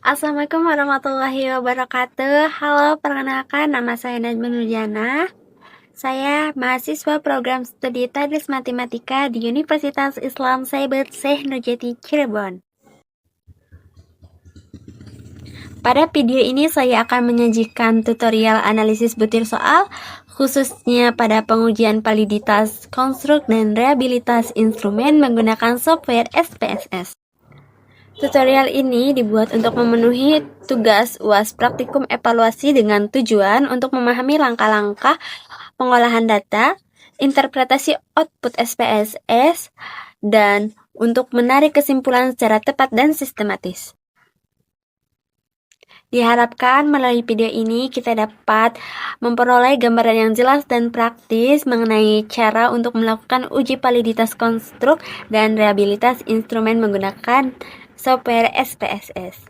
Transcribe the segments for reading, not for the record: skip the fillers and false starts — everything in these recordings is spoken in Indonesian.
Assalamualaikum warahmatullahi wabarakatuh. Halo, perkenalkan nama saya Najma Nurjana. Saya mahasiswa program studi Tadris Matematika di Universitas Islam Saibet Syekh Nurjati Cirebon. Pada video ini saya akan menyajikan tutorial analisis butir soal, khususnya pada pengujian validitas konstruk dan reliabilitas instrumen menggunakan software SPSS. Tutorial ini dibuat untuk memenuhi tugas UAS praktikum evaluasi dengan tujuan untuk memahami langkah-langkah pengolahan data, interpretasi output SPSS, dan untuk menarik kesimpulan secara tepat dan sistematis. Diharapkan melalui video ini kita dapat memperoleh gambaran yang jelas dan praktis mengenai cara untuk melakukan uji validitas konstruk dan reliabilitas instrumen menggunakan software SPSS.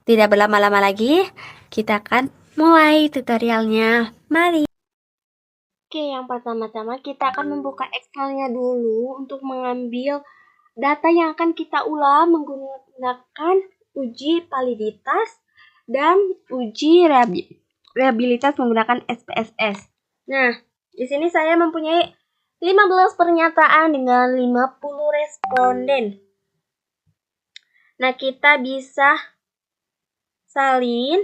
Tidak berlama-lama lagi, kita akan mulai tutorialnya. Mari. Oke, yang pertama-tama kita akan membuka Excel-nya dulu untuk mengambil data yang akan kita ulang menggunakan uji validitas dan uji reliabilitas menggunakan SPSS. Nah, di sini saya mempunyai 15 pernyataan dengan 50 responden. Nah, kita bisa salin.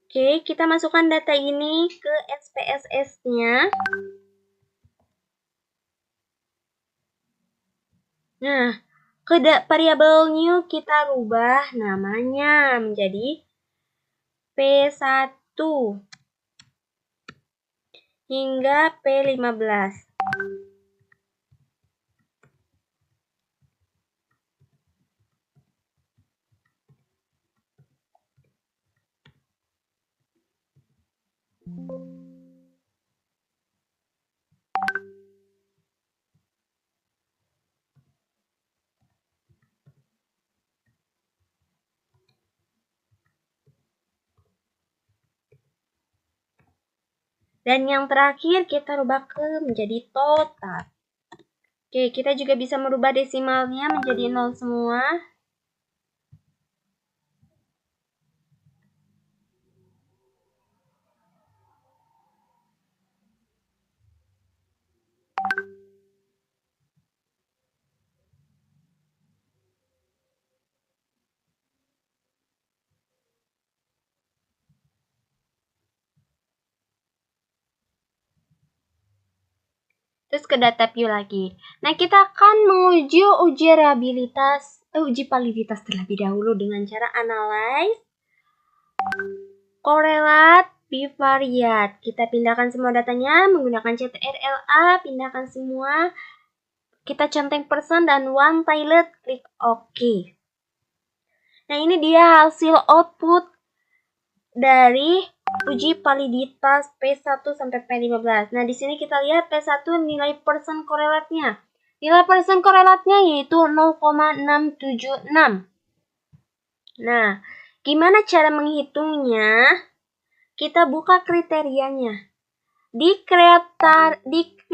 Oke, kita masukkan data ini ke SPSS-nya. Nah, variabel new kita rubah namanya menjadi P1 hingga P15. Dan yang terakhir kita rubah menjadi total. Oke, kita juga bisa merubah desimalnya menjadi 0 semua. Terus ke data view lagi. Nah, kita akan menguji uji validitas terlebih dahulu dengan cara analyze, correlate, bivariate. Kita pindahkan semua datanya menggunakan CTRL-A, pindahkan semua. Kita centang persen dan one tiled, klik OK. Nah, ini dia hasil output dari uji validitas P1 sampai P15. Nah, di sini kita lihat P1 nilai persen korelatnya. Nilai persen korelatnya yaitu 0,676. Nah, gimana cara menghitungnya? Kita buka kriterianya. Di kriteria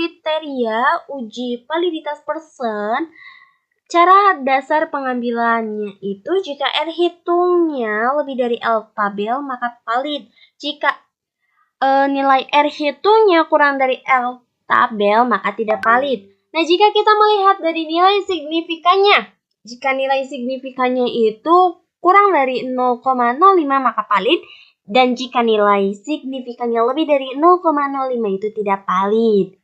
uji validitas persen, cara dasar pengambilannya itu jika R hitungnya lebih dari L tabel maka valid. Jika nilai R hitungnya kurang dari L tabel maka tidak valid. Nah, jika kita melihat dari nilai signifikannya, jika nilai signifikannya itu kurang dari 0,05 maka valid, dan jika nilai signifikannya lebih dari 0,05 itu tidak valid.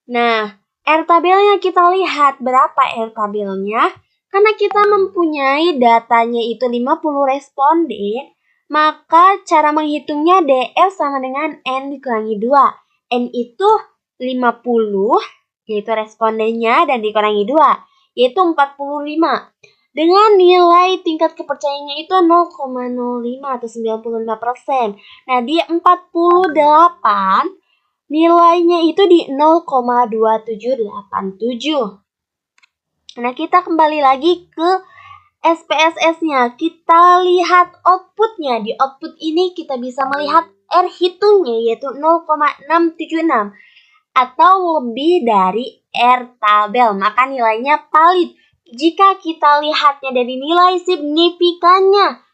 Nah, R tabelnya kita lihat berapa R tabelnya. Karena kita mempunyai datanya itu 50 responden, maka cara menghitungnya DF sama dengan N dikurangi 2. N itu 50, yaitu respondennya, dan dikurangi 2, yaitu 45. Dengan nilai tingkat kepercayaannya itu 0,05 atau 95%. Nah, di 48, nilainya itu di 0,2787. Nah, kita kembali lagi ke SPSS-nya. Kita lihat outputnya. Di output ini kita bisa melihat R hitungnya yaitu 0,676 atau lebih dari R tabel. Maka nilainya valid. jika kita lihatnya dari nilai signifikannya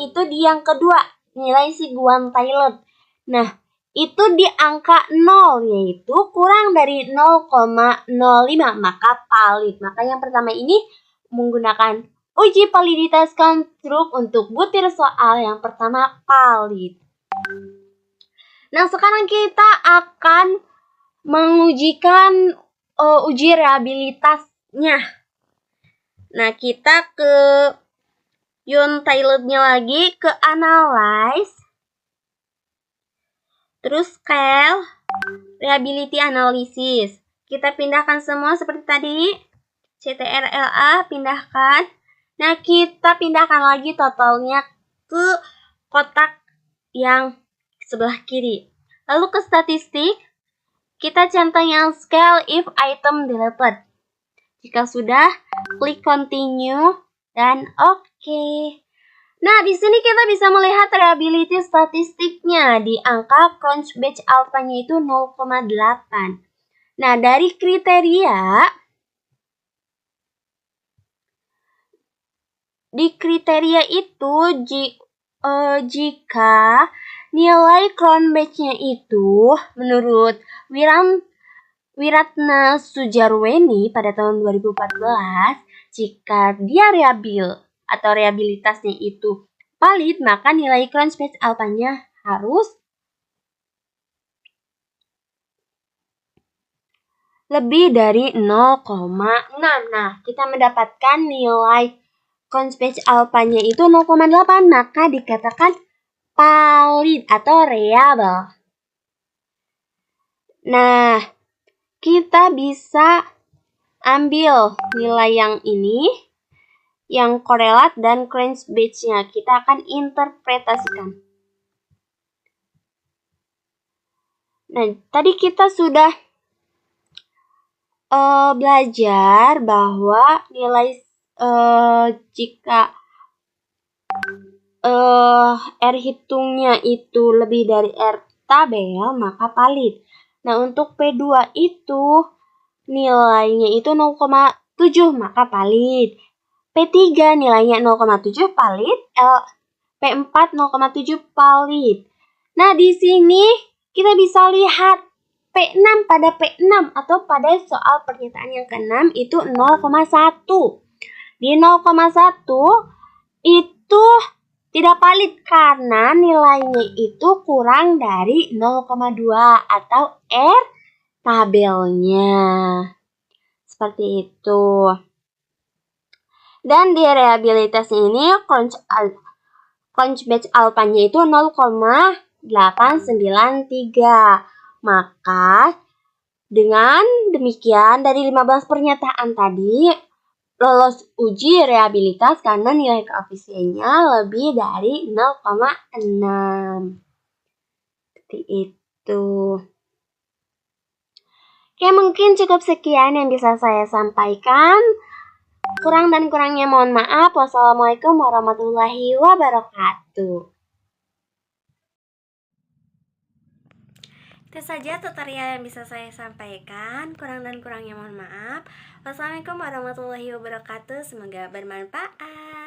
itu di yang kedua, nilai sigmoidal. Nah, itu di angka 0, yaitu kurang dari 0,05, maka valid. Maka yang pertama ini menggunakan uji validitas konstruk untuk butir soal yang pertama valid. Nah, sekarang kita akan mengujikan uji reliabilitasnya. Nah, kita ke Young-Taylor-nya lagi, ke analyze, terus scale, reliability analysis. Kita pindahkan semua seperti tadi, CTRLA pindahkan. Nah, kita pindahkan lagi totalnya ke kotak yang sebelah kiri. Lalu ke statistik, kita centang yang scale if item deleted. Jika sudah, klik continue dan oke. Nah, di sini kita bisa melihat reliability statistiknya di angka crunch batch alpha-nya itu 0,8. Nah, dari kriteria itu jika nilai crunch batch-nya itu menurut Wiratna Sujarweni pada tahun 2014, jika dia reliabilitasnya itu valid, maka nilai crunch batch alpha-nya harus lebih dari 0,6. Nah, kita mendapatkan nilai crunch batch alpha-nya itu 0,8, maka dikatakan valid atau reliable. Nah, kita bisa ambil nilai yang ini, yang korelat dan crunch batch-nya. Kita akan interpretasikan. Nah, tadi kita sudah belajar bahwa nilai jika R hitungnya itu lebih dari R tabel, maka valid. Nah, untuk P2 itu nilainya itu 0,7, maka valid. P3 nilainya 0,7 valid, P4 0,7 valid. Nah, di sini kita bisa lihat P6 pada P6 atau pada soal pernyataan yang ke-6 itu 0,1. Di 0,1 itu tidak valid karena nilainya itu kurang dari 0,2 atau R tabelnya. Seperti itu. Dan di reliabilitas ini crunch batch alpha-nya itu 0,893. Maka dengan demikian dari 15 pernyataan tadi lolos uji reliabilitas karena nilai koefisiennya lebih dari 0,6. Seperti itu. Oke, mungkin cukup sekian yang bisa saya sampaikan. Kurang dan kurangnya mohon maaf. Wassalamualaikum warahmatullahi wabarakatuh. Itu saja tutorial yang bisa saya sampaikan. Kurang dan kurangnya mohon maaf. Wassalamualaikum warahmatullahi wabarakatuh. Semoga bermanfaat.